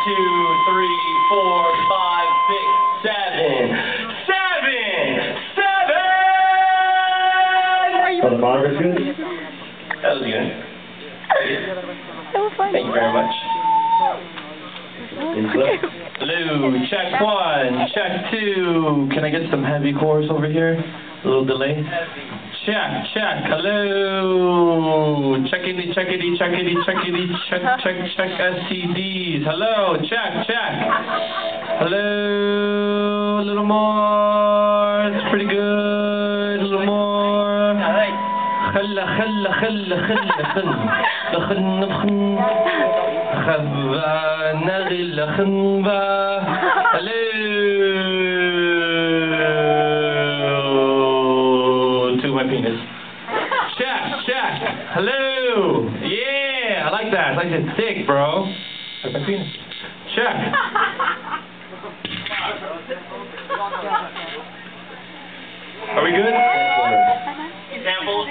2, 3, 4, 5, 6, 7. 7! Oh, the monitor's good? That was good. That was fun. Thank you very much. Hello, check 1, check 2. Can I get some heavy chorus over here? A little delay. Check, hello. Checkity, checkity, checkity, checkity, check, STDs. Hello, check. Hello, a little more. It's pretty good. A little more. خلا hello. To my penis. Check. Hello. Yeah, I like that. I like that thick, bro. Like my penis. Check. Are we good? Samples.